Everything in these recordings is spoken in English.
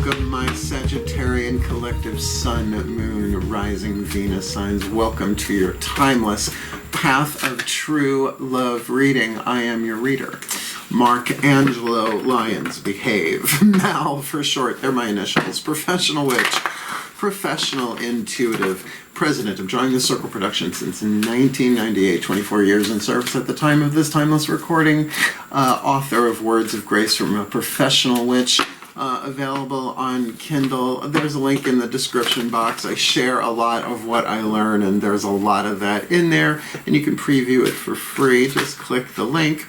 Welcome, my Sagittarian collective Sun, Moon, Rising, Venus signs. Welcome to your timeless Path of True Love reading. I am your reader, Mark Angelo, Lyons. Behave. Mal for short, they're my initials. Professional witch, professional intuitive, president of Drawing the Circle Production since 1998, 24 years in service at the time of this timeless recording, author of Words of Grace from a Professional Witch, available on Kindle. There's a link in the description box. I share a lot of what I learn, and there's a lot of that in there, and you can preview it for free. Just click the link.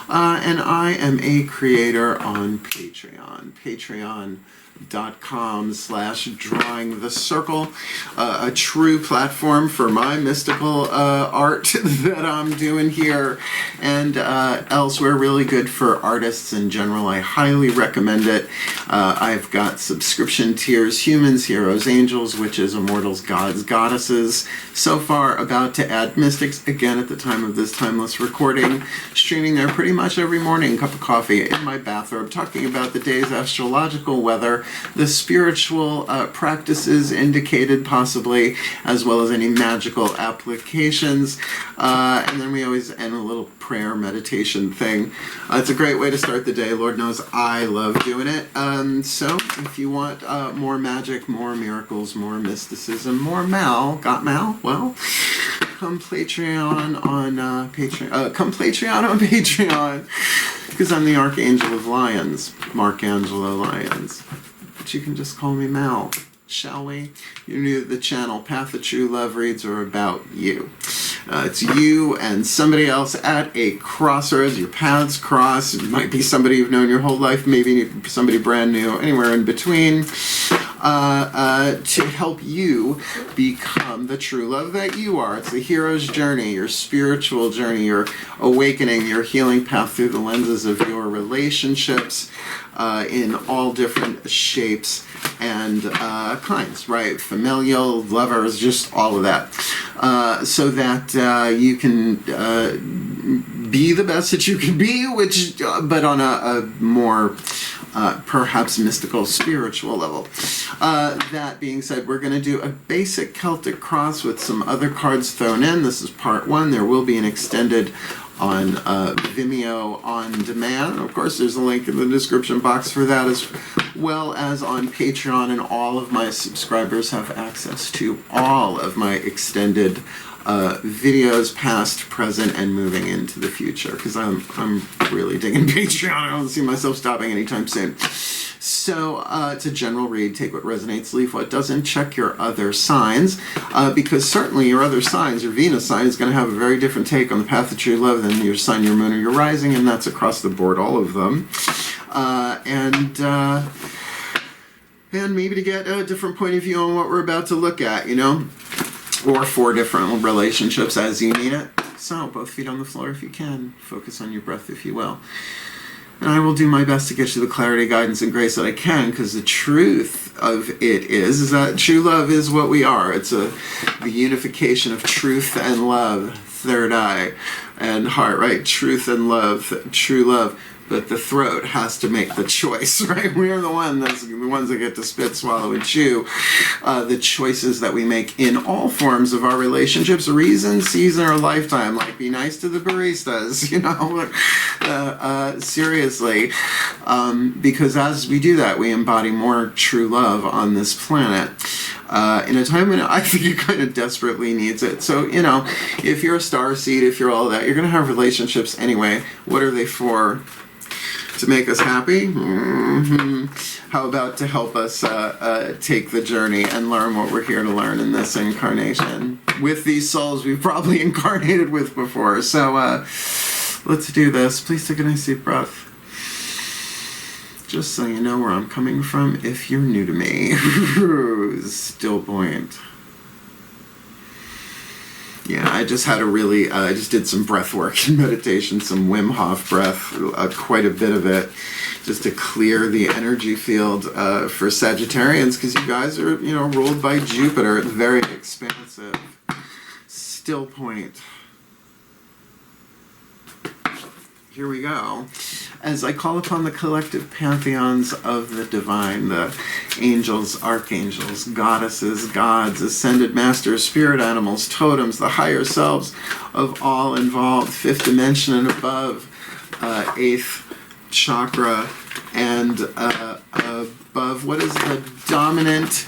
And I am a creator on Patreon. Patreon.com/Drawing the Circle, a true platform for my mystical art that I'm doing here and elsewhere. Really good for artists in general. I highly recommend it. I've got subscription tiers: humans, heroes, angels, witches, immortals, gods, goddesses. So far about to add mystics again at the time of this timeless recording. Streaming there pretty much every morning, cup of coffee in my bathrobe, talking about the day's astrological weather, the spiritual practices indicated possibly, as well as any magical applications. And then we always end a little prayer meditation thing. It's a great way to start the day. Lord knows I love doing it. So if you want more magic, more miracles, more mysticism, more Mal, got Mal? Well, come Patreon on Patreon. Come Patreon on Patreon, because I'm the Archangel of Lyons, Mark Angelo Lyons. But you can just call me Mal, shall we? You're new to the channel. Path of True Love reads are about you. It's you and somebody else at a crossroads. Your paths cross. It might be somebody you've known your whole life, maybe somebody brand new, anywhere in between, to help you become the true love that you are. It's the hero's journey, your spiritual journey, your awakening, your healing path through the lenses of your relationships, in all different shapes and kinds, right? Familial, lovers, just all of that. So that you can be the best that you can be, which, but on a more perhaps mystical, spiritual level. That being said, we're going to do a basic Celtic Cross with some other cards thrown in. This is part one. There will be an extended on Vimeo on demand. Of course, there's a link in the description box for that, as well as on Patreon, and all of my subscribers have access to all of my extended videos, past, present, and moving into the future, because I'm really digging Patreon. I don't see myself stopping anytime soon. So it's a general read. Take what resonates, leave what doesn't. Check your other signs, because certainly your other signs, your Venus sign, is going to have a very different take on the path of true love than your sun, your moon, or your rising, and that's across the board, all of them. And maybe to get a different point of view on what we're about to look at, you know, or for different relationships as you need it. So both feet on the floor if you can. Focus on your breath if you will. And I will do my best to get you the clarity, guidance, and grace that I can, because the truth of it is that true love is what we are. It's the unification of truth and love, third eye and heart, right? Truth and love, true love. But the throat has to make the choice, right? We are the ones that get to spit, swallow, and chew. The choices that we make in all forms of our relationships, reason, season, or lifetime. Like, be nice to the baristas, you know? Seriously. Because as we do that, we embody more true love on this planet. In a time when I think it kind of desperately needs it. So, you know, if you're a starseed, if you're all that, you're going to have relationships anyway. What are they for? To make us happy? How about to help us take the journey and learn what we're here to learn in this incarnation with these souls we've probably incarnated with before. So let's do this. Please take a nice deep breath. Just so you know where I'm coming from if you're new to me. Still point. Yeah, I just had a really, I just did some breath work and meditation, some Wim Hof breath, quite a bit of it, just to clear the energy field for Sagittarians, because you guys are, you know, ruled by Jupiter. It's very expansive. Still point. Here we go. as I call upon the collective pantheons of the divine, the angels, archangels, goddesses, gods, ascended masters, spirit animals, totems, the higher selves of all involved, fifth dimension and above, eighth chakra, and above, what is the dominant,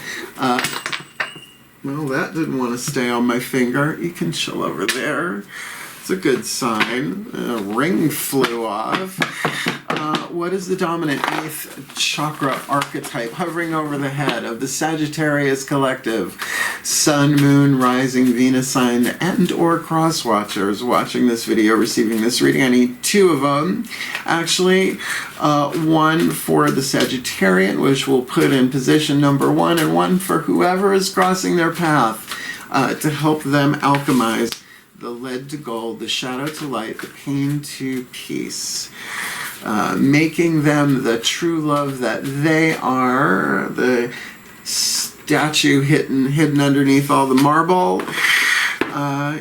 well, that didn't want to stay on my finger. You can chill over there. It's a good sign. A ring flew off. What is the dominant eighth chakra archetype hovering over the head of the Sagittarius collective? Sun, Moon, Rising, Venus sign, and or cross watchers watching this video, receiving this reading. I need two of them. Actually, one for the Sagittarian, which we'll put in position number 1, and one for whoever is crossing their path to help them alchemize the lead to gold, the shadow to light, the pain to peace. Making them the true love that they are, the statue hidden underneath all the marble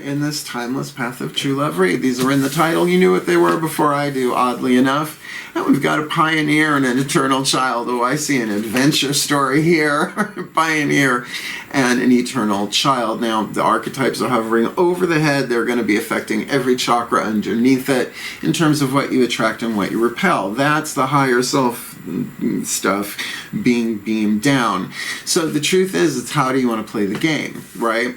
in this timeless path of true love read. These are in the title. You knew what they were before I do, oddly enough. And we've got a pioneer and an eternal child. Oh, I see an adventure story here. Pioneer and an eternal child. Now, the archetypes are hovering over the head. They're going to be affecting every chakra underneath it in terms of what you attract and what you repel. That's the higher self stuff being beamed down. So the truth is, it's how do you want to play the game, right?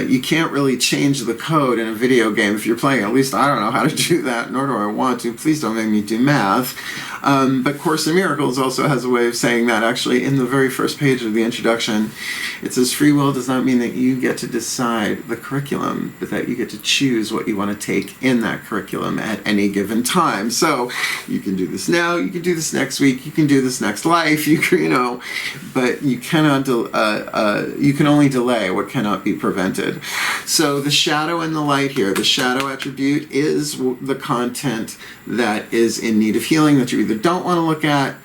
You can't really change the code in a video game if you're playing. At least I don't know how to do that, nor do I want to. Please don't make me do math. But Course in Miracles also has a way of saying that. Actually, in the very first page of the introduction, it says free will does not mean that you get to decide the curriculum, but that you get to choose what you want to take in that curriculum at any given time. So you can do this now, you can do this next week, you can do this next life, but you cannot, you can only delay what cannot be prevented. So the shadow and the light here, the shadow attribute is the content that is in need of healing that you either don't want to look at,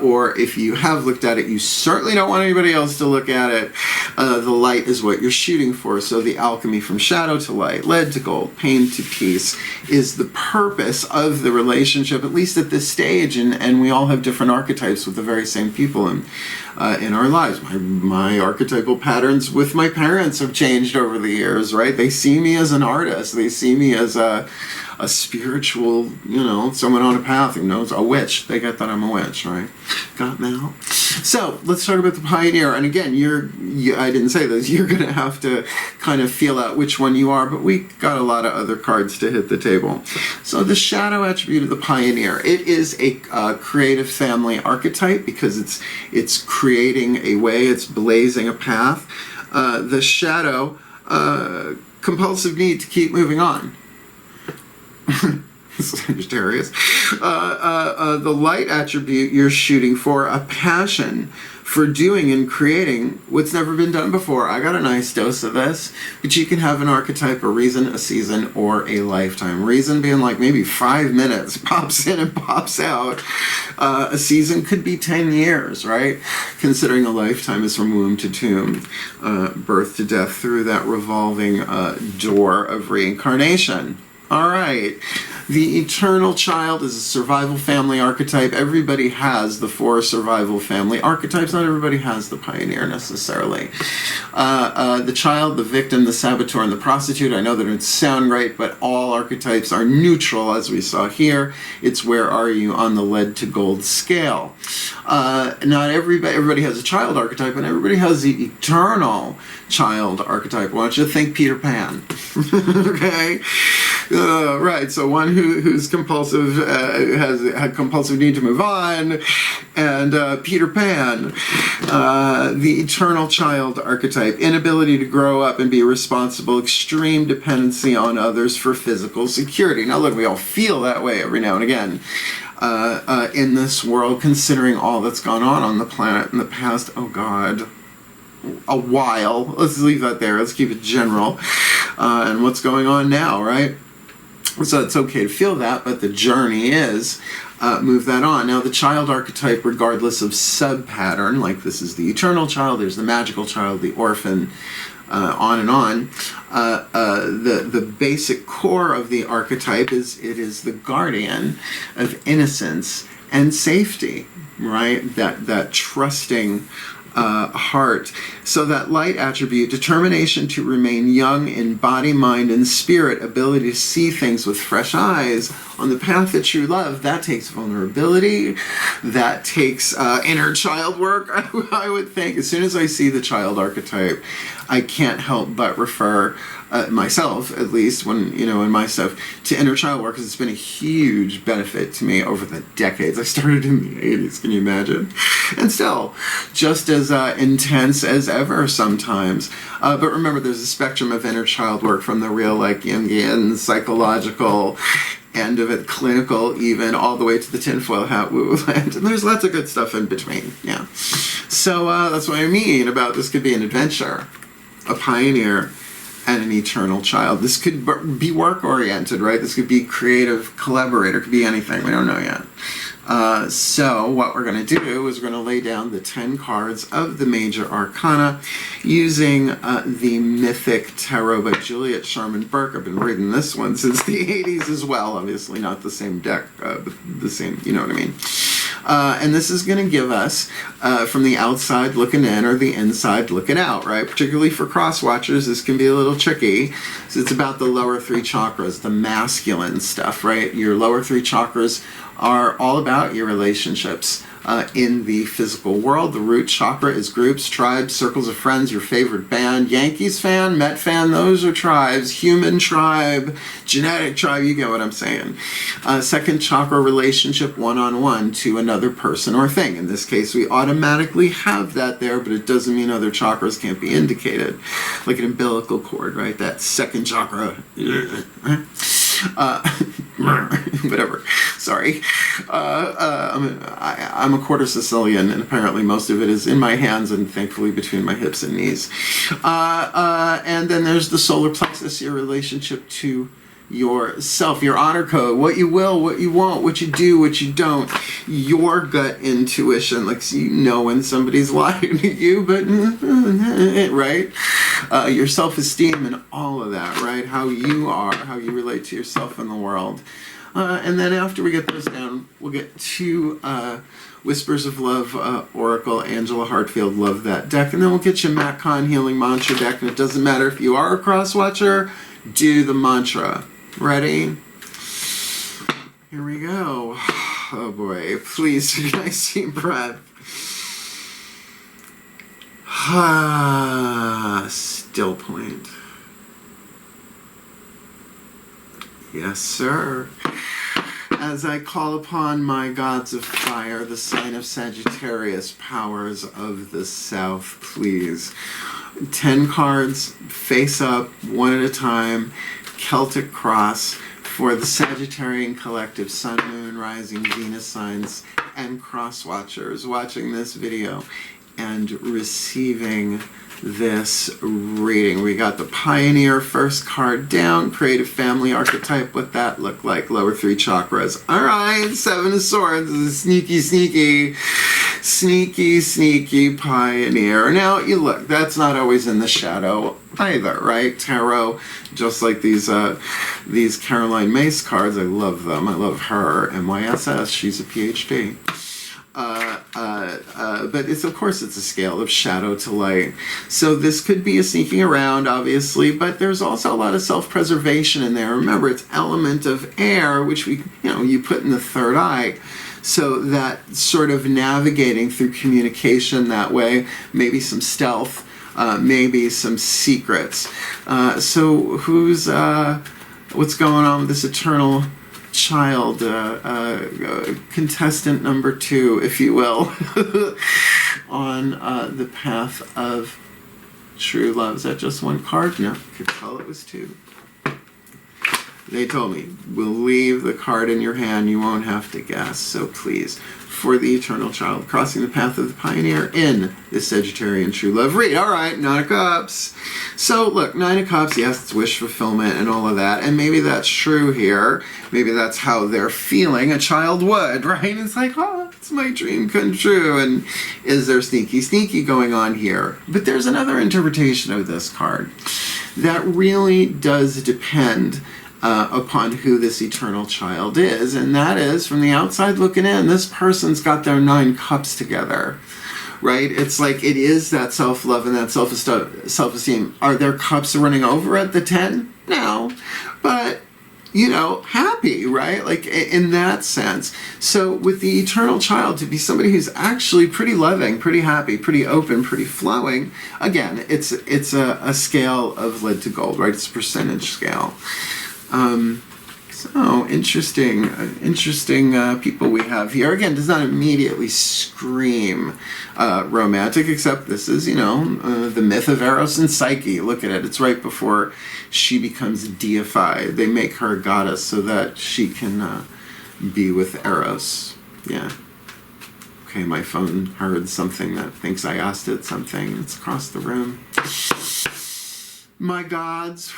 or if you have looked at it, you certainly don't want anybody else to look at it. The light is what you're shooting for. So the alchemy from shadow to light, lead to gold, pain to peace is the purpose of the relationship, at least at this stage. And we all have different archetypes with the very same people in our lives. My archetypal patterns with my parents have changed over the years, right? They see me as an artist. They see me as a spiritual, someone on a path who knows, a witch. They get that I'm a witch, right? Got now? So let's talk about the pioneer. And again, I didn't say this, you're going to have to kind of feel out which one you are, but we got a lot of other cards to hit the table. So the shadow attribute of the pioneer, it is a creative family archetype because it's creating a way, it's blazing a path. The shadow, compulsive need to keep moving on. Sagittarius. The light attribute, you're shooting for a passion for doing and creating what's never been done before. I got a nice dose of this, but you can have an archetype, a reason, a season, or a lifetime. Reason being like maybe 5 minutes, pops in and pops out. A season could be 10 years, right? Considering a lifetime is from womb to tomb, birth to death, through that revolving door of reincarnation. All right. The eternal child is a survival family archetype. Everybody has the 4 survival family archetypes. Not everybody has the pioneer necessarily. The child, the victim, the saboteur, and the prostitute. I know that it would sound great, but all archetypes are neutral, as we saw here. It's where are you on the lead to gold scale. Not everybody has a child archetype, and everybody has the eternal child archetype. Why don't you think Peter Pan? Okay? Right, so one who's compulsive, has had compulsive need to move on, and Peter Pan, the eternal child archetype, inability to grow up and be responsible, extreme dependency on others for physical security. Now look, we all feel that way every now and again in this world, considering all that's gone on the planet in the past, oh God, a while. Let's leave that there, let's keep it general, and what's going on now, right? So it's okay to feel that, but the journey is move that on. Now, the child archetype, regardless of sub-pattern, like this is the eternal child, there's the magical child, the orphan, on and on. The basic core of the archetype is it is the guardian of innocence and safety, right? That trusting heart. So that light attribute, determination to remain young in body, mind, and spirit, ability to see things with fresh eyes on the path of true love, that takes vulnerability, that takes inner child work, I would think. As soon as I see the child archetype, I can't help but refer myself, at least when, in my stuff, to inner child work, because it's been a huge benefit to me over the decades. I started in the 80s, can you imagine? And still, just as intense as ever sometimes. But remember, there's a spectrum of inner child work, from the real, Jungian, psychological end of it, clinical even, all the way to the tinfoil hat woo land. And there's lots of good stuff in between, yeah. So that's what I mean about this could be an adventure, a pioneer, and an eternal child. This could be work-oriented, right? This could be creative collaborator, could be anything, we don't know yet. So what we're going to do is we're going to lay down the 10 cards of the major arcana using the Mythic Tarot by Juliet Sharman Burke. I've been reading this one since the 80s as well, obviously not the same deck, but the same, you know what I mean. And this is going to give us, from the outside looking in or the inside looking out, right? Particularly for cross-watchers, this can be a little tricky. So it's about the lower 3 chakras, the masculine stuff, right? Your lower 3 chakras are all about your relationships in the physical world. The root chakra is groups, tribes, circles of friends, your favorite band, Yankees fan, Met fan, those are tribes, human tribe, genetic tribe, you get what I'm saying. Second chakra, relationship one-on-one to another person or thing. In this case, we automatically have that there, but it doesn't mean other chakras can't be indicated. Like an umbilical cord, right? That second chakra. Whatever. Sorry. I'm a quarter Sicilian, and apparently most of it is in my hands and thankfully between my hips and knees. And then there's the solar plexus, your relationship to yourself, your honor code, what you will, what you won't, what you do, what you don't, your gut intuition, like so you know when somebody's lying to you, but right? Your self-esteem and all of that, right? How you are, how you relate to yourself in the world. And then after we get those down, we'll get to Whispers of Love, Oracle, Angela Hartfield, love that deck. And then we'll get you Matt Kahn Healing Mantra deck. And it doesn't matter if you are a cross-watcher, do the mantra. Ready? Here we go. Oh boy, please take a nice deep breath. Still point. Yes, sir. As I call upon my gods of fire, the sign of Sagittarius, powers of the south, please. 10 cards, face up, one at a time. Celtic Cross for the Sagittarian collective, Sun, Moon, Rising, Venus signs, and cross watchers watching this video and receiving this reading. We got the Pioneer first card down, Creative Family Archetype, what that look like, lower 3 chakras. Alright, 7 of Swords is a sneaky Pioneer. Now, you look, that's not always in the shadow either, right? Tarot, just like these Caroline Myss cards, I love them. I love her, MYSS, she's a PhD. But it's, of course, it's a scale of shadow to light. So this could be a sneaking around, obviously, but there's also a lot of self-preservation in there. Remember, it's element of air, which you put in the third eye. So that sort of navigating through communication that way, maybe some stealth, maybe some secrets. So what's going on with this eternal child, contestant number 2, if you will, on the path of true love? Is that just one card? No, I could tell it was 2. They told me, we'll leave the card in your hand, you won't have to guess. So please, for the eternal child, crossing the path of the pioneer in the Sagittarian true love read. All right, Nine of Cups. So look, Nine of Cups, yes, it's wish fulfillment and all of that, and maybe that's true here. Maybe that's how they're feeling a child would, right? It's like, oh, it's my dream come true. And is there sneaky going on here? But there's another interpretation of this card that really does depend upon who this eternal child is, and that is, from the outside looking in, this person's got their 9 cups together, right? It's like it is that self-love and that self-esteem. Are their cups running over at the 10? No, but you know, happy, right? Like in that sense. So with the eternal child to be somebody who's actually pretty loving, pretty happy, pretty open, pretty flowing, again, it's a scale of lead to gold, right? It's a percentage scale. So interesting people we have here. Again, does not immediately scream romantic, except this is, you know, the myth of Eros and Psyche. Look at it. It's right before she becomes deified. They make her a goddess so that she can be with Eros. Yeah. Okay, my phone heard something that thinks I asked it something. It's across the room. My gods.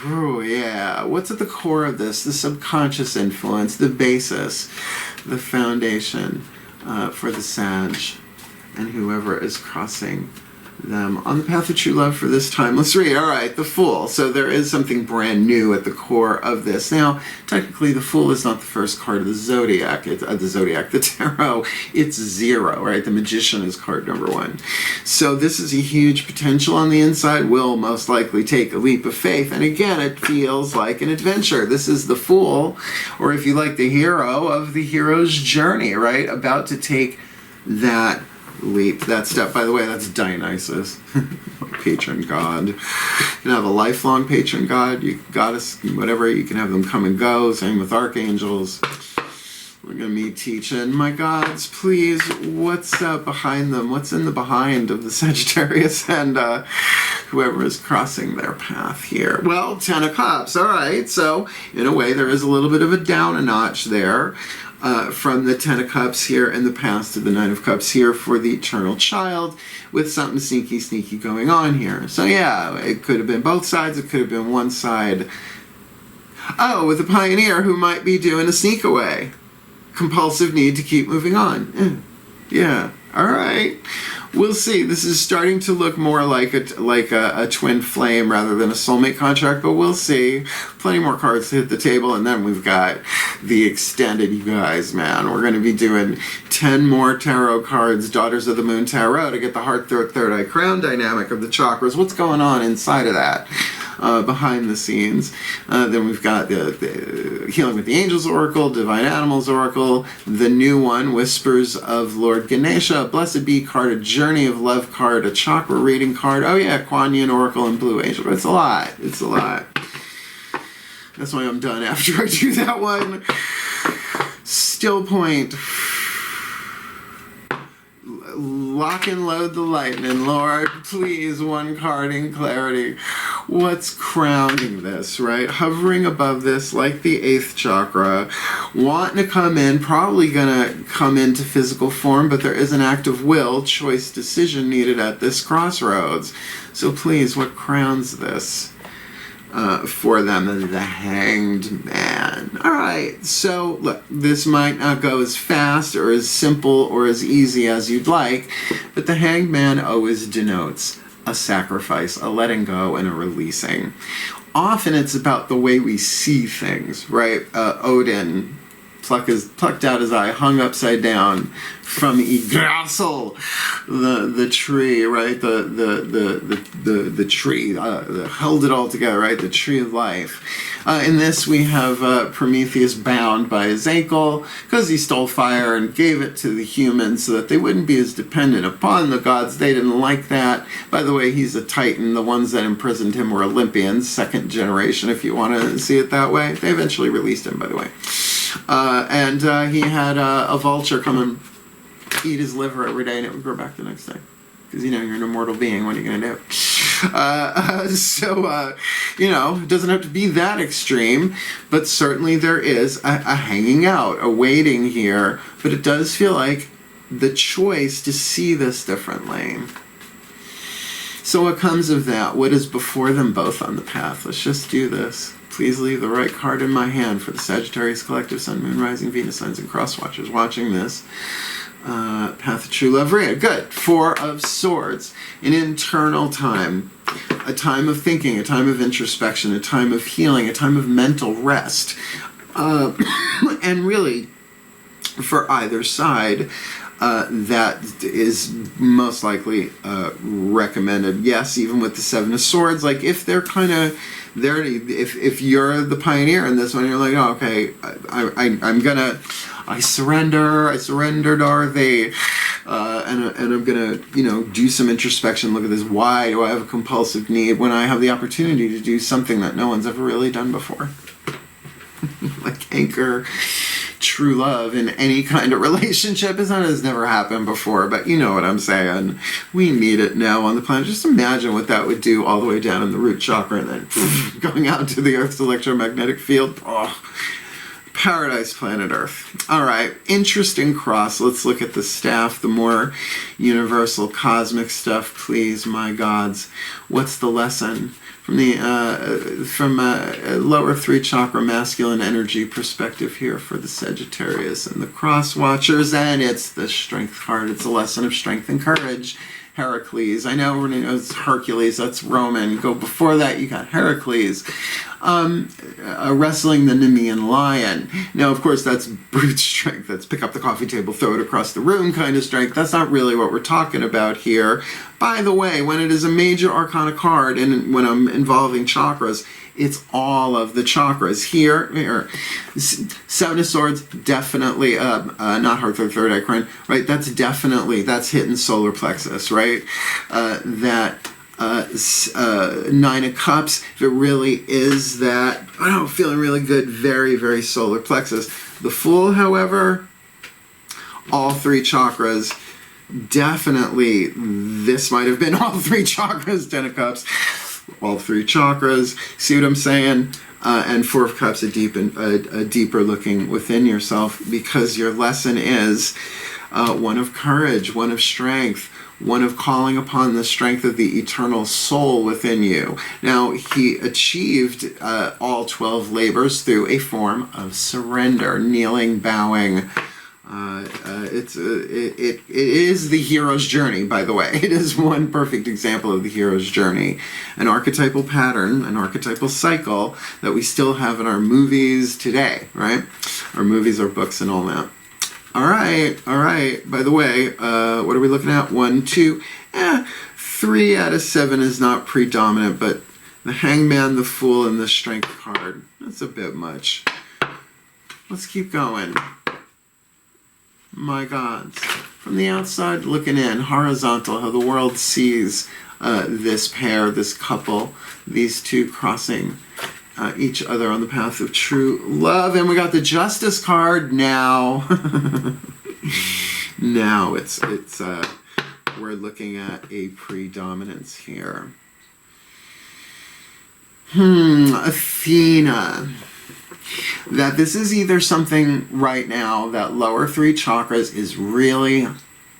Oh, yeah. What's at the core of this? The subconscious influence, the basis, the foundation for the Sag and whoever is crossing them on the path of true love for this time. Let's read. All right, the Fool. So there is something brand new at the core of this. Now, technically, the Fool is not the first card of the Zodiac. The Tarot. It's 0, right? The Magician is card number 1. So this is a huge potential on the inside. Will most likely take a leap of faith. And again, it feels like an adventure. This is the Fool, or if you like, the hero of the hero's journey, right? About to take that leap, that step. By the way, that's Dionysus, patron god. You can have a lifelong patron god, goddess, whatever. You can have them come and go. Same with archangels. We're gonna be teaching. My gods, please, what's behind them? What's in the behind of the Sagittarius and whoever is crossing their path here? Well, 10 of Cups. All right, so in a way, there is a little bit of a down a notch there. From the 10 of Cups here in the past to the 9 of Cups here for the eternal child, with something sneaky going on here. So yeah, it could have been both sides, it could have been one side. Oh, with the pioneer who might be doing a sneak away. Compulsive need to keep moving on. Yeah, all right. We'll see. This is starting to look more like a twin flame rather than a soulmate contract, but we'll see. Plenty more cards to hit the table, and then we've got the extended, you guys, man. We're going to be doing 10 more tarot cards, Daughters of the Moon Tarot, to get the heart, throat, third eye, crown dynamic of the chakras. What's going on inside of that? Behind the scenes. Then we've got the Healing with the Angels Oracle, Divine Animals Oracle, the new one, Whispers of Lord Ganesha, Blessed Be card, a Journey of Love card, a chakra reading card. Oh yeah, Kuan Yin Oracle and Blue Angel. It's a lot. It's a lot. That's why I'm done after I do that one. Still point. Lock and load the lightning, Lord. Please, one card in clarity. What's crowning this, right? Hovering above this like the 8th chakra, wanting to come in, probably gonna come into physical form, but there is an act of will, choice, decision needed at this crossroads. So please, what crowns this for them? The Hanged Man. All right, so look, this might not go as fast or as simple or as easy as you'd like, but the Hanged Man always denotes a sacrifice, a letting go, and a releasing. Often it's about the way we see things, right? Odin plucked out his eye, hung upside down from Yggdrasil, the tree, right? The tree, held it all together, right? The tree of life. In this, we have Prometheus bound by his ankle because he stole fire and gave it to the humans so that they wouldn't be as dependent upon the gods. They didn't like that. By the way, he's a Titan. The ones that imprisoned him were Olympians, 2nd generation, if you want to see it that way. They eventually released him, by the way. And he had a vulture come and eat his liver every day, and it would grow back the next day. Because, you know, you're an immortal being. What are you going to do? You know, it doesn't have to be that extreme, but certainly there is a hanging out, a waiting here, but it does feel like the choice to see this differently. So what comes of that? What is before them both on the path? Let's just do this. Please leave the right card in my hand for the Sagittarius Collective Sun, Moon, Rising, Venus, Signs, and Cross Watchers watching this. Path of True Love, Rhea. Good. Four of Swords. An internal time. A time of thinking, a time of introspection, a time of healing, a time of mental rest. And really, for either side, that is most likely recommended. Yes, even with the Seven of Swords, like if they're kind of there, if you're the pioneer in this one, you're like, oh, okay, I surrendered, Dorothy, and I'm gonna, you know, do some introspection. Look at this. Why do I have a compulsive need when I have the opportunity to do something that no one's ever really done before? Like anchor true love in any kind of relationship has never happened before, but you know what I'm saying. We need it now on the planet. Just imagine what that would do all the way down in the root chakra and then going out to the Earth's electromagnetic field. Oh, paradise, planet Earth. All right, interesting cross. Let's look at the staff, the more universal cosmic stuff, please, my gods. What's the lesson? From the lower three chakra masculine energy perspective here for the Sagittarius and the Cross Watchers, and it's the Strength card. It's a lesson of strength and courage. Heracles. I know everybody knows Hercules. That's Roman. Go before that, you got Heracles. Wrestling the Nemean lion. Now, of course, that's brute strength. That's pick up the coffee table, throw it across the room kind of strength. That's not really what we're talking about here. By the way, when it is a major arcana card and when I'm involving chakras, it's all of the chakras. Here, Seven of Swords, definitely, not heart, third eye, crown, right? That's hitting solar plexus, right? Nine of Cups, if it really is that, feeling really good, very, very solar plexus. The Fool, however, all three chakras, definitely, this might have been all three chakras. Ten of Cups, all three chakras. See what I'm saying? And Four of Cups, a deeper looking within yourself, because your lesson is one of courage, one of strength, one of calling upon the strength of the eternal soul within you. Now, he achieved all 12 labors through a form of surrender, kneeling, bowing. It is the hero's journey, by the way. It is one perfect example of the hero's journey. An archetypal pattern, an archetypal cycle that we still have in our movies today, right? Our movies, our books, and all that. All right. By the way, what are we looking at? 1, 2, 3 out of 7 is not predominant, but the Hangman, the Fool, and the Strength card, that's a bit much. Let's keep going. My gods. From the outside looking in, horizontal, how the world sees this pair, this couple, these two crossing each other on the path of true love. And we got the Justice card now. Now it's we're looking at a predominance here. Athena. That this is either something right now that lower three chakras is really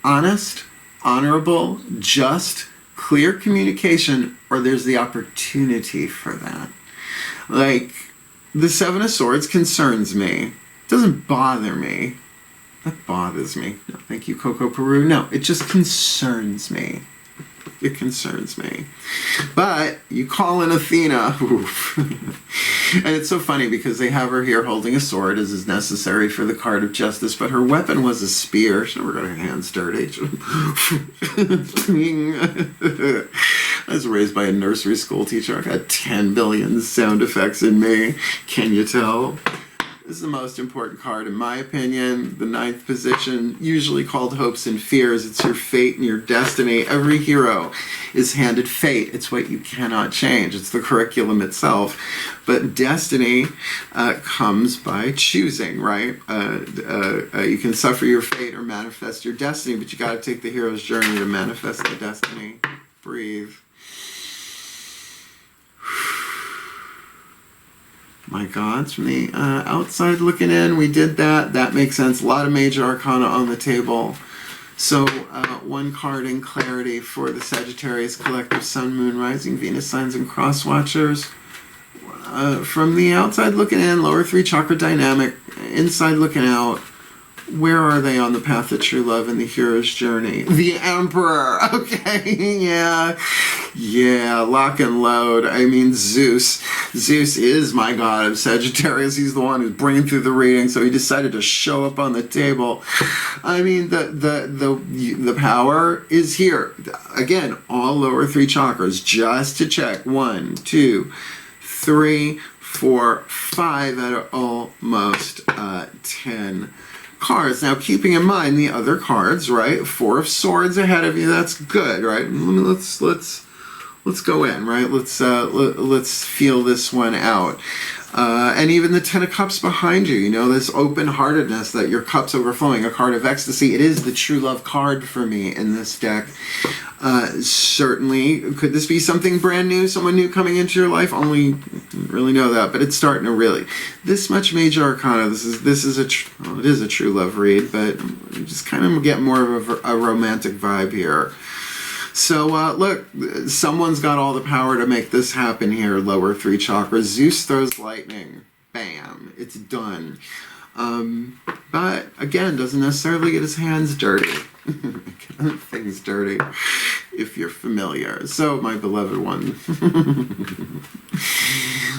honest, honorable, just, clear communication, or there's the opportunity for that. Like, the Seven of Swords concerns me. It doesn't bother me. That bothers me. No, thank you, Coco Peru. No, it just concerns me. It concerns me. But you call in Athena. Oof. And it's so funny because they have her here holding a sword, as is necessary for the card of justice, but her weapon was a spear. She never got her hands dirty. I was raised by a nursery school teacher. I got 10 billion sound effects in me. Can you tell? This is the most important card, in my opinion. The 9th position, usually called hopes and fears. It's your fate and your destiny. Every hero is handed fate. It's what you cannot change. It's the curriculum itself. But destiny comes by choosing, right? You can suffer your fate or manifest your destiny, but you got to take the hero's journey to manifest the destiny. Breathe. My gods, from the outside looking in, we did that. That makes sense. A lot of major arcana on the table. So one card in clarity for the Sagittarius collective, Sun, Moon, Rising, Venus signs, and cross watchers. From the outside looking in, lower 3 chakra dynamic, inside looking out. Where are they on the path of true love and the hero's journey? The Emperor. Okay, yeah. Yeah, lock and load. I mean, Zeus. Zeus is my god of Sagittarius. He's the one who's bringing through the reading, so he decided to show up on the table. I mean, the power is here. Again, all lower 3 chakras, just to check. 1, 2, 3, 4, 5 out of almost 10 cards. Now, keeping in mind the other cards, right? 4 of Swords ahead of you. That's good, right? Let's go in, right? Let's feel this one out. And even the 10 of Cups behind you, you know, this open-heartedness that your cup's overflowing, a card of ecstasy. It is the true love card for me in this deck. Certainly, could this be something brand new, someone new coming into your life? Only really know that, but it's starting to really. This much major arcana, it is a true love read, but just kind of get more of a romantic vibe here. So, look, someone's got all the power to make this happen here, lower 3 chakras. Zeus throws lightning. Bam. It's done. But, again, doesn't necessarily get his hands dirty. Things dirty, if you're familiar. So, my beloved one.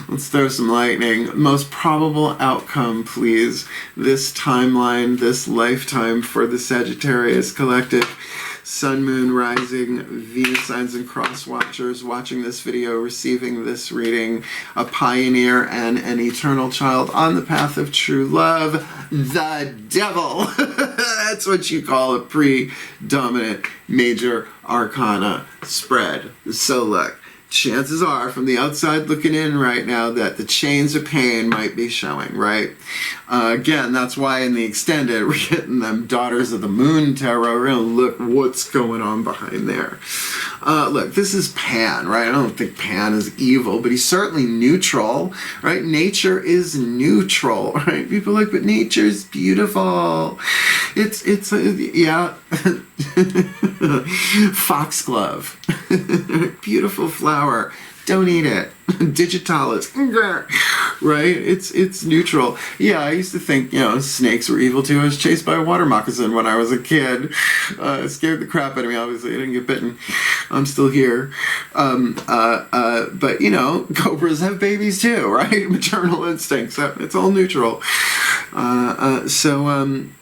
Let's throw some lightning. Most probable outcome, please. This timeline, this lifetime for the Sagittarius collective. Sun, Moon, Rising, Venus signs, and cross watchers watching this video, receiving this reading, a pioneer and an eternal child on the path of true love, the devil. That's what you call a predominant major arcana spread. So look, chances are, from the outside looking in right now, that the chains of pain might be showing, right? Again, that's why in the extended, we're getting them Daughters of the Moon tarot. We're going to look what's going on behind there. Look, this is Pan, right? I don't think Pan is evil, but he's certainly neutral, right? Nature is neutral, right? People are like, but nature's beautiful. It's yeah. Foxglove. Beautiful flower. Don't eat it. Digitalis. Right? It's neutral. Yeah, I used to think, you know, snakes were evil too. I was chased by a water moccasin when I was a kid. It scared the crap out of me. Obviously, I didn't get bitten. I'm still here. But, you know, cobras have babies too, right? Maternal instincts. It's all neutral.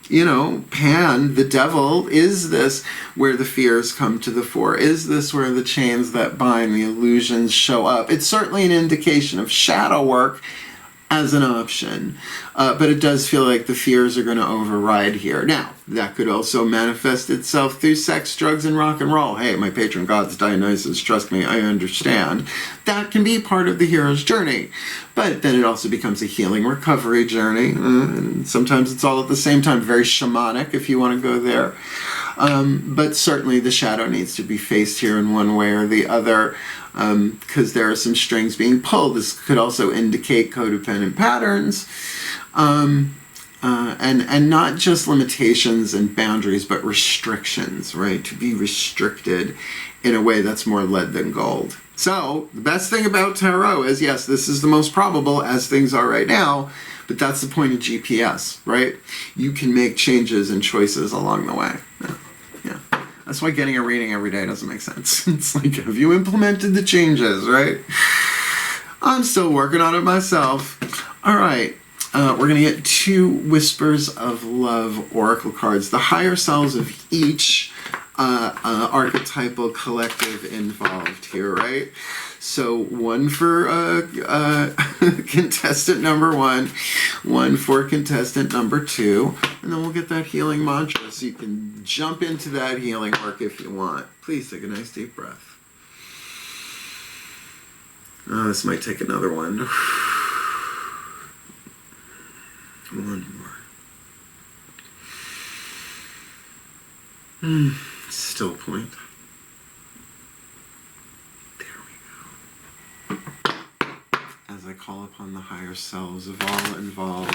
You know, Pan, the devil, is this where the fears come to the fore? Is this where the chains that bind, the illusions show up? It's certainly an indication of shadow work as an option, but it does feel like the fears are going to override here. Now, that could also manifest itself through sex, drugs, and rock and roll. Hey, my patron god's Dionysus, trust me, I understand. That can be part of the hero's journey, but then it also becomes a healing recovery journey, and sometimes it's all at the same time, very shamanic if you want to go there. But certainly the shadow needs to be faced here in one way or the other, because there are some strings being pulled. This could also indicate codependent patterns, and not just limitations and boundaries, but restrictions, right? To be restricted in a way that's more lead than gold. So the best thing about tarot is, yes, this is the most probable as things are right now, but that's the point of GPS, right? You can make changes and choices along the way. Yeah. That's why getting a reading every day doesn't make sense. It's like, have you implemented the changes, right? I'm still working on it myself. All right. We're going to get 2 Whispers of Love Oracle cards. The higher selves of each archetypal collective involved here, right? So one for contestant number 1, one for contestant number 2, and then we'll get that healing mantra so you can jump into that healing work if you want. Please take a nice deep breath. Oh, this might take another one. One more. Still point. There we go. As I call upon the higher selves of all involved.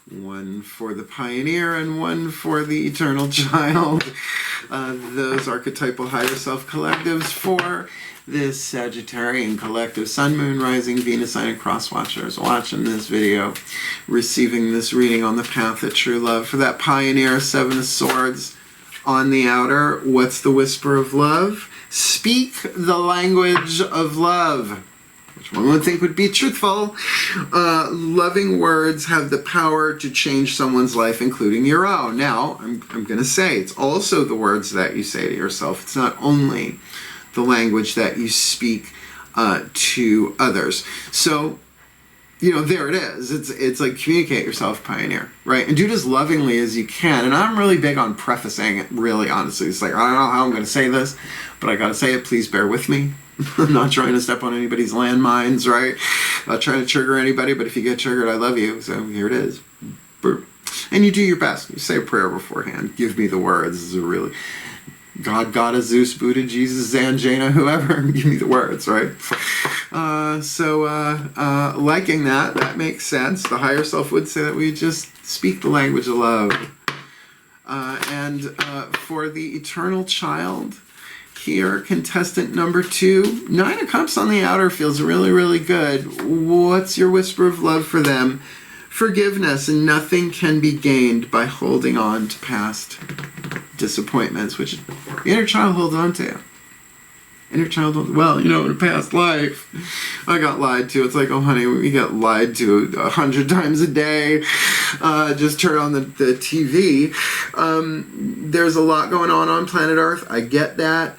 One for the pioneer and one for the eternal child. Those archetypal higher self collectives for this Sagittarian collective Sun, Moon, Rising, Venus sign, and cross watchers watching this video, receiving this reading on the path of true love. For that pioneer, Seven of Swords on the outer, what's the whisper of love? Speak the language of love. Which one would think would be truthful. Loving words have the power to change someone's life, including your own. Now, I'm going to say, it's also the words that you say to yourself. It's not only the language that you speak to others. So, there it is. It's like communicate yourself, pioneer, right? And do it as lovingly as you can. And I'm really big on prefacing it, really, honestly. It's like, I don't know how I'm going to say this, but I got to say it. Please bear with me. I'm not trying to step on anybody's landmines, right? Not trying to trigger anybody, but if you get triggered, I love you. So here it is. And you do your best. You say a prayer beforehand. Give me the words. This is a really... God, Goddess, Zeus, Buddha, Jesus, Zanjana, whoever, give me the words, right? Liking that makes sense. The higher self would say that we just speak the language of love. For the eternal child, here, contestant number 2, 9 of Cups on the outer feels really, really good. What's your whisper of love for them? Forgiveness, and nothing can be gained by holding on to past disappointments, which the inner child holds on to. Inner child, in a past life, I got lied to. It's like, oh honey, we get lied to 100 times a day. Just turn on the TV. There's a lot going on planet Earth. I get that.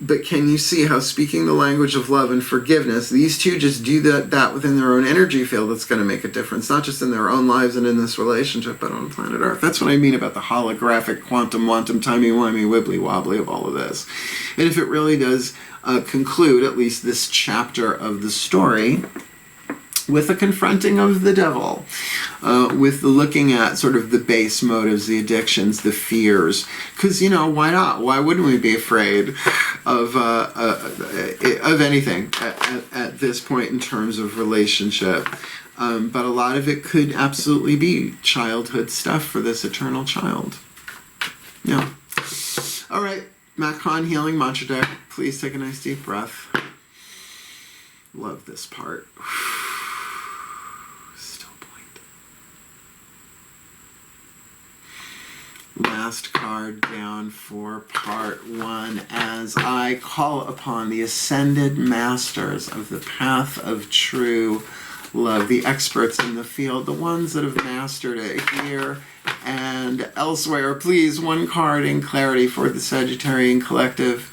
But can you see how speaking the language of love and forgiveness, these two just do that within their own energy field, that's going to make a difference, not just in their own lives and in this relationship, but on planet Earth. That's what I mean about the holographic quantum, timey-wimey, wibbly-wobbly of all of this. And if it really does conclude, at least this chapter of the story, with a confronting of the devil, with the looking at sort of the base motives, the addictions, the fears. Because, why not? Why wouldn't we be afraid of anything at this point in terms of relationship? But a lot of it could absolutely be childhood stuff for this eternal child. Yeah. All right, Macron Healing Mantra Deck. Please take a nice deep breath. Love this part. Last card down for part 1, as I call upon the ascended masters of the path of true love, the experts in the field, the ones that have mastered it here and elsewhere. Please, one card in clarity for the Sagittarian collective,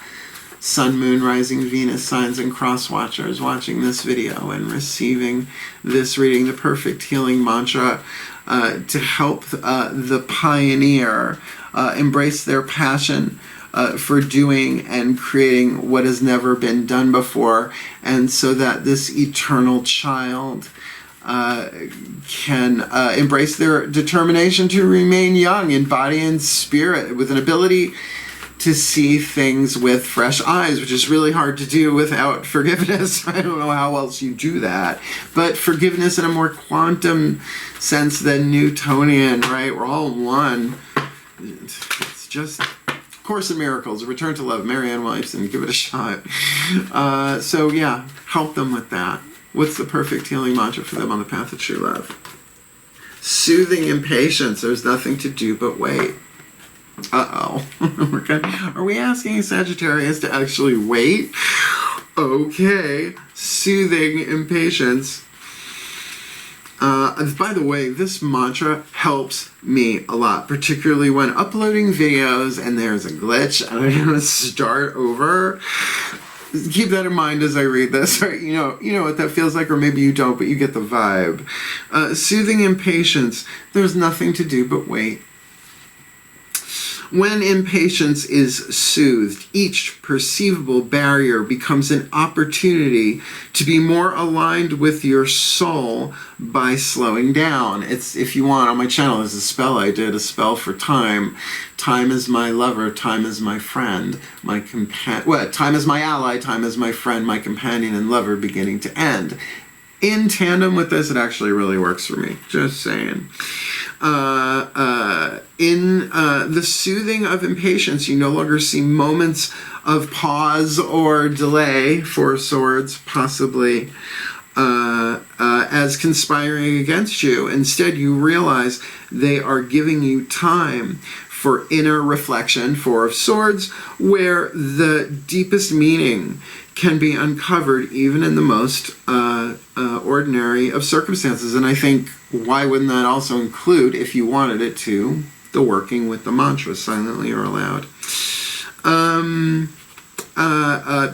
Sun, Moon, Rising, Venus signs, and cross watchers watching this video and receiving this reading, the perfect healing mantra to help the pioneer embrace their passion for doing and creating what has never been done before, and so that this eternal child can embrace their determination to remain young in body and spirit, with an ability to see things with fresh eyes, which is really hard to do without forgiveness. I don't know how else you do that. But forgiveness in a more quantum sense than Newtonian, right? We're all one. It's just Course in Miracles, A Return to Love, Marianne Williamson, give it a shot. So yeah, help them with that. What's the perfect healing mantra for them on the path of true love? Soothing impatience. There's nothing to do but wait. Uh-oh. Are we asking Sagittarius to actually wait? Okay. Soothing impatience. By the way, this mantra helps me a lot, particularly when uploading videos and there's a glitch and I want to start over. Keep that in mind as I read this. Right? You know what that feels like, or maybe you don't, but you get the vibe. Soothing impatience. There's nothing to do but wait. When impatience is soothed, each perceivable barrier becomes an opportunity to be more aligned with your soul by slowing down. It's, if you want, on my channel, there's a spell I did, a spell for time. Time is my lover, time is my friend, time is my ally, time is my friend, my companion and lover, beginning to end. in tandem with this, it actually really works for me. Just saying. In the soothing of impatience, you no longer see moments of pause or delay, Four of Swords, possibly, as conspiring against you. Instead, you realize they are giving you time for inner reflection, Four of Swords, where the deepest meaning can be uncovered even in the most ordinary of circumstances. And I think, why wouldn't that also include, if you wanted it to, the working with the mantra, silently or aloud?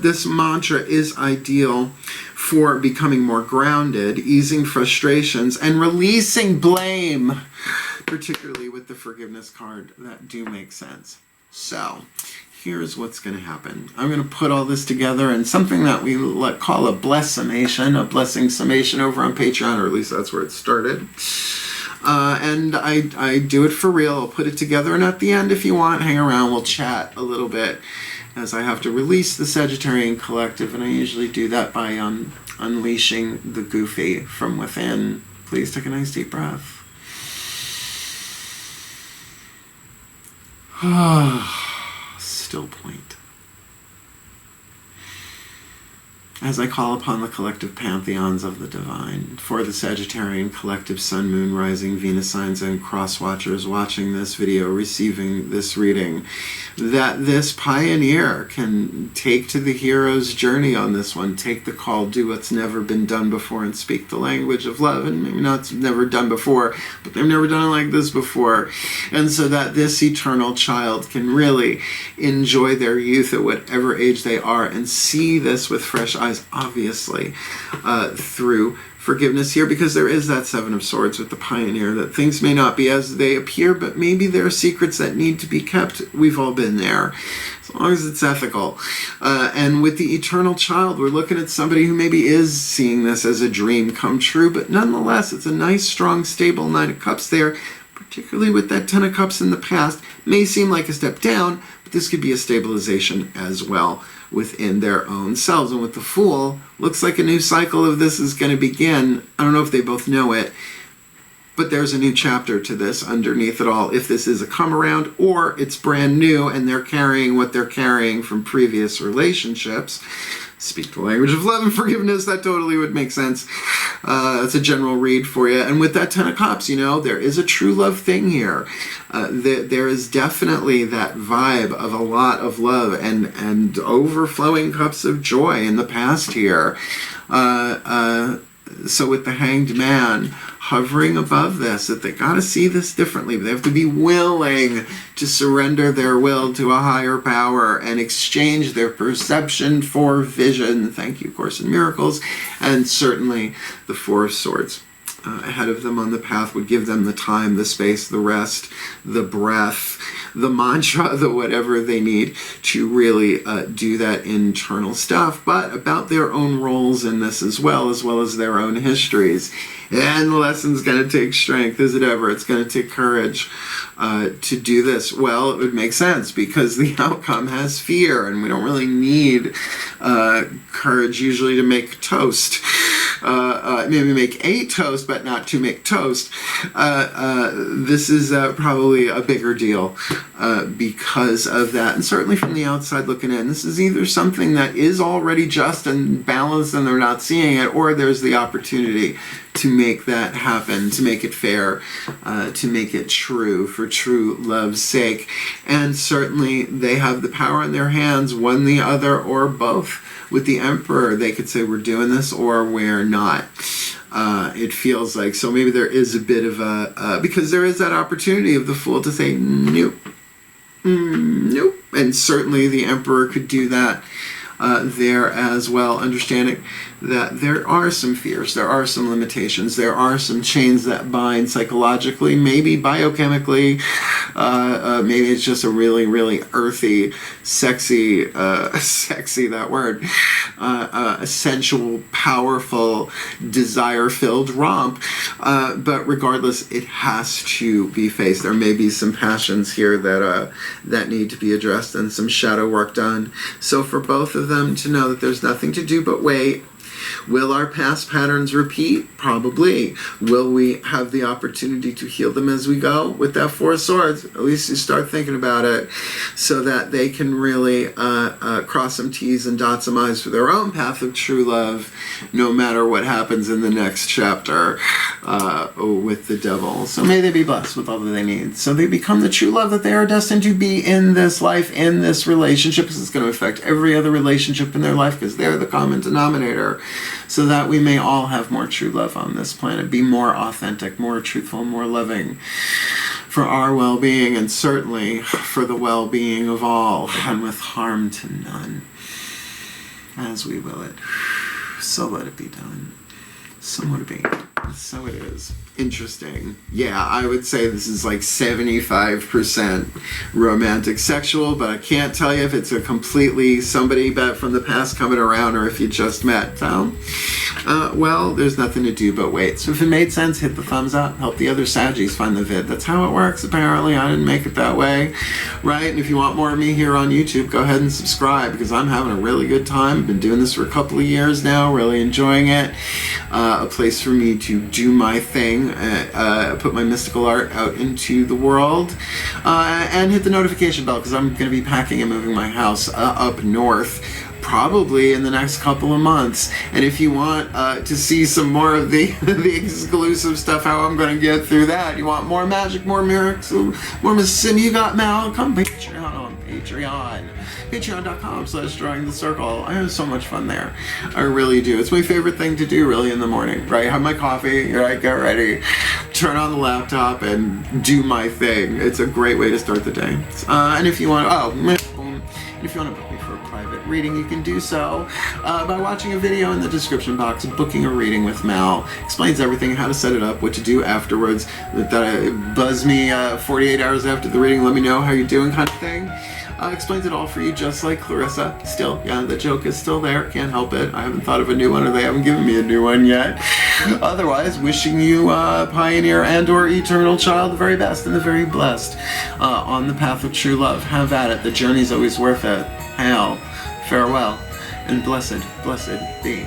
This mantra is ideal for becoming more grounded, easing frustrations, and releasing blame, particularly with the forgiveness card. That do make sense. So, here's what's going to happen. I'm going to put all this together in something that we call a bless-summation, a blessing summation over on Patreon, or at least that's where it started. And I do it for real. I'll put it together, and at the end, if you want, hang around, we'll chat a little bit, as I have to release the Sagittarian Collective, and I usually do that by unleashing the goofy from within. Please take a nice deep breath. Still point. As I call upon the collective pantheons of the divine, for the Sagittarian Collective Sun, Moon, Rising, Venus signs, and cross watchers watching this video, receiving this reading, that this pioneer can take to the hero's journey on this one, take the call, do what's never been done before, and speak the language of love. And maybe not never done before, but they've never done it like this before. And so that this eternal child can really enjoy their youth at whatever age they are and see this with fresh eyes, obviously, through forgiveness here, because there is that Seven of Swords with the pioneer, that things may not be as they appear, but maybe there are secrets that need to be kept. We've all been there, as long as it's ethical. And with the eternal child, we're looking at somebody who maybe is seeing this as a dream come true, but nonetheless, it's a nice, strong, stable Nine of Cups there, particularly with that Ten of Cups in the past. May seem like a step down, but this could be a stabilization as well within their own selves. And with the Fool, looks like a new cycle of this is going to begin. I don't know if they both know it, but there's a new chapter to this underneath it all, if this is a come around or it's brand new and they're carrying what they're carrying from previous relationships. Speak the language of love and forgiveness, that totally would make sense. That's a general read for you. And with that Ten of Cups, you know, there is a true love thing here. There is definitely that vibe of a lot of love and overflowing cups of joy in the past here. So with the Hanged Man hovering above this, that they got to see this differently. They have to be willing to surrender their will to a higher power and exchange their perception for vision. Thank you, Course in Miracles. And certainly the Four of Swords ahead of them on the path would give them the time, the space, the rest, the breath, the mantra, the whatever they need to really do that internal stuff, but about their own roles in this as well as their own histories. And the lesson's going to take strength, is it ever? It's going to take courage to do this. Well, it would make sense because the outcome has fear, and we don't really need courage usually to make toast. Maybe make a toast, but not to make toast. This is probably a bigger deal because of that. And certainly from the outside looking in, this is either something that is already just and balanced and they're not seeing it, or there's the opportunity to make that happen, to make it fair, to make it true, for true love's sake. And certainly they have the power in their hands, one, the other, or both. With the Emperor, they could say we're doing this or we're not. It feels like, so maybe there is a bit of a, because there is that opportunity of the Fool to say nope, nope. And certainly the Emperor could do that there as well, understanding that there are some fears, there are some limitations, there are some chains that bind psychologically, maybe biochemically, maybe it's just a really, really earthy, sexy, that word, sensual, powerful, desire-filled romp, but regardless, it has to be faced. There may be some passions here that need to be addressed and some shadow work done. So for both of them to know that there's nothing to do but wait, Will our past patterns repeat? Probably. Will we have the opportunity to heal them as we go? With that Four of Swords, at least you start thinking about it so that they can really cross some T's and dot some I's for their own path of true love, no matter what happens in the next chapter with the devil. So may they be blessed with all that they need. So they become the true love that they are destined to be in this life, in this relationship, because it's going to affect every other relationship in their life, because they're the common denominator, so that we may all have more true love on this planet, be more authentic, more truthful, more loving for our well-being, and certainly for the well-being of all, and with harm to none. As we will it. So let it be done. So let it be. So it is. Interesting. Yeah, I would say this is like 75% romantic sexual, but I can't tell you if it's a completely somebody back from the past coming around or if you just met. So, well, there's nothing to do but wait. So if it made sense, hit the thumbs up. Help the other Saggies find the vid. That's how it works, apparently. I didn't make it that way, right? And if you want more of me here on YouTube, go ahead and subscribe, because I'm having a really good time. I've been doing this for a couple of years now, really enjoying it. A place for me to do my thing, put my mystical art out into the world, and hit the notification bell, because I'm going to be packing and moving my house up north probably in the next couple of months. And if you want to see some more of the the exclusive stuff, how I'm going to get through that, you want more magic, more miracles, more Mississippi, you got Mal, come Patreon on Patreon. Patreon.com/drawingthecircle. I have so much fun there. I really do. It's my favorite thing to do, really, in the morning, right? Have my coffee, right? Get ready, turn on the laptop, and do my thing. It's a great way to start the day. And if you want, if you want to book me for a private reading, you can do so by watching a video in the description box. Booking a reading with Mal explains everything, how to set it up, what to do afterwards. Buzz me 48 hours after the reading, let me know how you're doing, kind of thing. Explains it all for you, just like Clarissa. Still, yeah, the joke is still there. Can't help it. I haven't thought of a new one, or they haven't given me a new one yet. Otherwise, wishing you, pioneer and or eternal child, the very best and the very blessed on the path of true love. Have at it. The journey's always worth it. Hail, farewell, and blessed be.